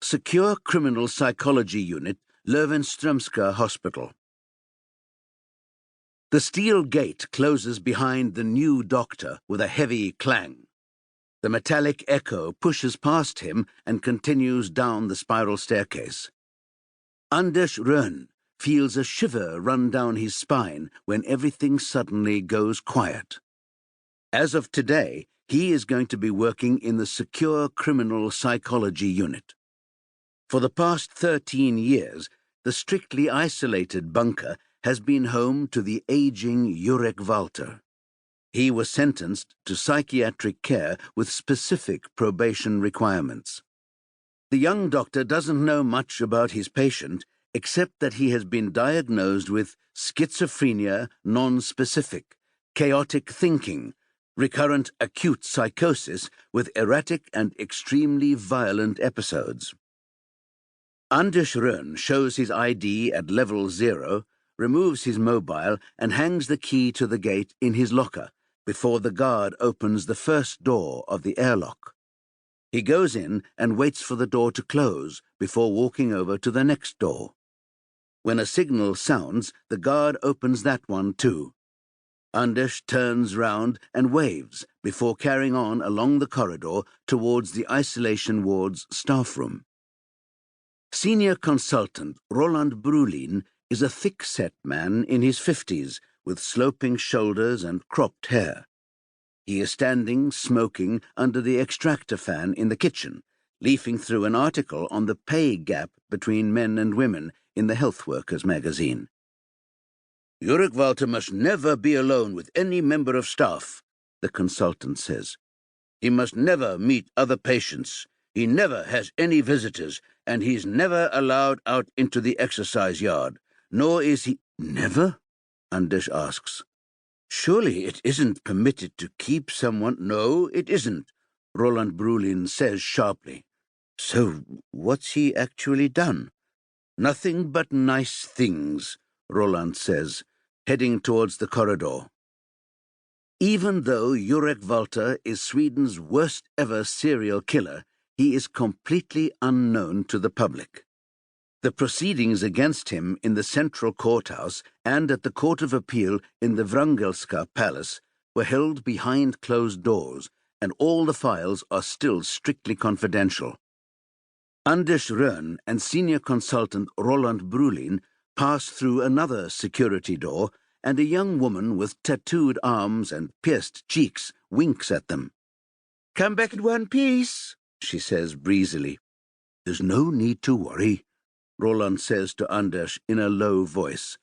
Secure Criminal Psychology Unit, Löwenströmska Hospital. The steel gate closes behind the new doctor with a heavy clang. The metallic echo pushes past him and continues down the spiral staircase. Anders Rönn feels a shiver run down his spine when everything suddenly goes quiet. As of today, he is going to be working in the Secure Criminal Psychology Unit. For the past 13 years, the strictly isolated bunker has been home to the aging Jurek Walter. He was sentenced to psychiatric care with specific probation requirements. The young doctor doesn't know much about his patient, except that he has been diagnosed with schizophrenia non-specific, chaotic thinking, recurrent acute psychosis with erratic and extremely violent episodes. Anders Rönn shows his ID at level 0, removes his mobile, and hangs the key to the gate in his locker before the guard opens the first door of the airlock. He goes in and waits for the door to close before walking over to the next door. When a signal sounds, the guard opens that one too. Anders turns round and waves before carrying on along the corridor towards the isolation ward's staff room. Senior consultant Roland Brulin is a thick-set man in his 50s with sloping shoulders and cropped hair. He is standing, smoking, under the extractor fan in the kitchen, leafing through an article on the pay gap between men and women in the Health Workers magazine. "Jurek Walter must never be alone with any member of staff," the consultant says. "He must never meet other patients. He never has any visitors, and he's never allowed out into the exercise yard. Nor is he—" "Never?" Anders asks. "Surely it isn't permitted to keep someone—" "No, it isn't," Roland Brulin says sharply. "So what's he actually done?" "Nothing but nice things," Roland says, heading towards the corridor. Even though Jurek Walter is Sweden's worst-ever serial killer, he is completely unknown to the public. The proceedings against him in the Central Courthouse and at the Court of Appeal in the Wrangelska Palace were held behind closed doors, and all the files are still strictly confidential. Anders Rönn and senior consultant Roland Brulin pass through another security door, and a young woman with tattooed arms and pierced cheeks winks at them. "Come back in one piece," she says breezily. "There's no need to worry," Roland says to Anders in a low voice.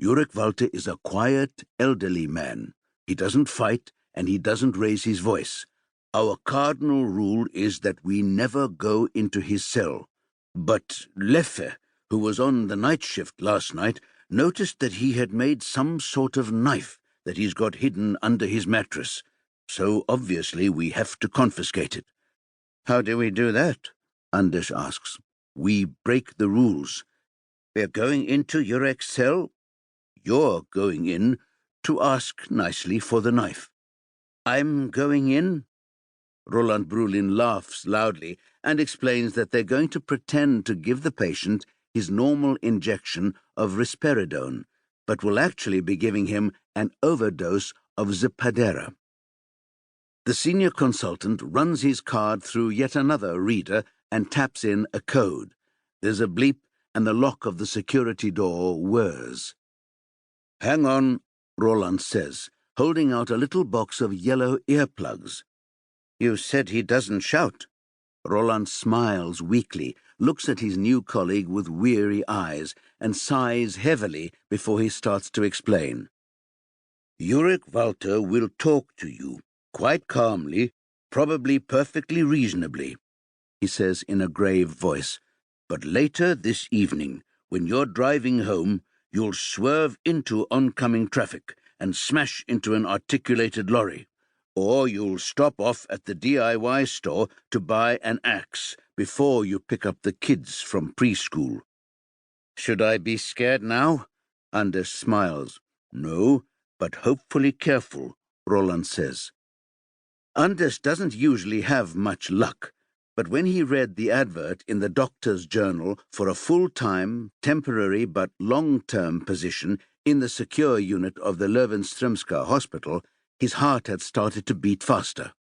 "Jurek Walter is a quiet, elderly man. He doesn't fight, and he doesn't raise his voice. Our cardinal rule is that we never go into his cell. But Leffe, who was on the night shift last night, noticed that he had made some sort of knife that he's got hidden under his mattress. So obviously we have to confiscate it." "How do we do that?" Anders asks. "We break the rules. We're going into Jurek's cell. You're going in to ask nicely for the knife." "I'm going in?" Roland Brulin laughs loudly and explains that they're going to pretend to give the patient his normal injection of risperidone, but will actually be giving him an overdose of Zipadera. The senior consultant runs his card through yet another reader and taps in a code. There's a bleep, and the lock of the security door whirs. "Hang on," Roland says, holding out a little box of yellow earplugs. "You said he doesn't shout." Roland smiles weakly, looks at his new colleague with weary eyes, and sighs heavily before he starts to explain. "Jurek Walter will talk to you, quite calmly, probably perfectly reasonably," he says in a grave voice. "But later this evening, when you're driving home, you'll swerve into oncoming traffic and smash into an articulated lorry. Or you'll stop off at the DIY store to buy an axe before you pick up the kids from preschool." "Should I be scared now?" Anders smiles. "No, but hopefully careful," Roland says. Anders doesn't usually have much luck, But when he read the advert in the doctor's journal for a full-time, temporary but long-term position in the secure unit of the Löwenströmska hospital, his heart had started to beat faster.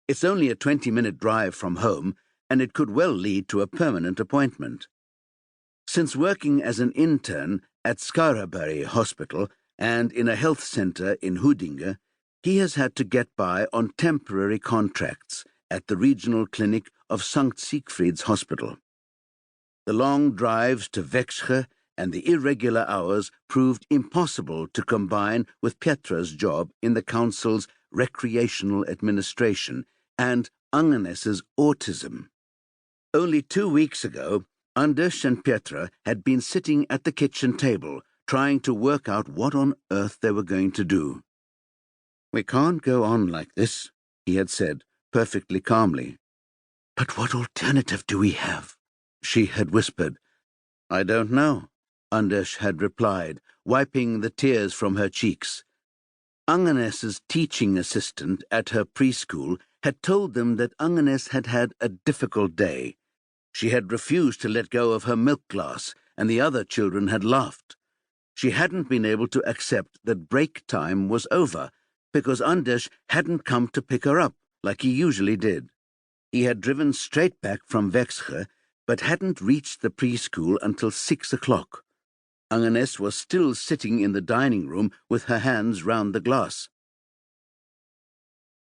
It's only a 20-minute drive from home, and it could well lead to a permanent appointment. Since working as an intern at Skaraberg Hospital and in a health centre in Huddinge, he has had to get by on temporary contracts at the regional clinic of St. Siegfried's Hospital. The long drives to Växjö and the irregular hours proved impossible to combine with Petra's job in the council's recreational administration and Agnes's autism. Only 2 weeks ago, Anders and Petra had been sitting at the kitchen table trying to work out what on earth they were going to do. "We can't go on like this," he had said, perfectly calmly. "But what alternative do we have?" she had whispered. "I don't know," Anders had replied, wiping the tears from her cheeks. Agnes's teaching assistant at her preschool had told them that Agnes had had a difficult day. She had refused to let go of her milk glass, and the other children had laughed. She hadn't been able to accept that break time was over, because Anders hadn't come to pick her up like he usually did. He had driven straight back from Växjö, but hadn't reached the preschool until 6 o'clock. Agnes was still sitting in the dining room with her hands round the glass.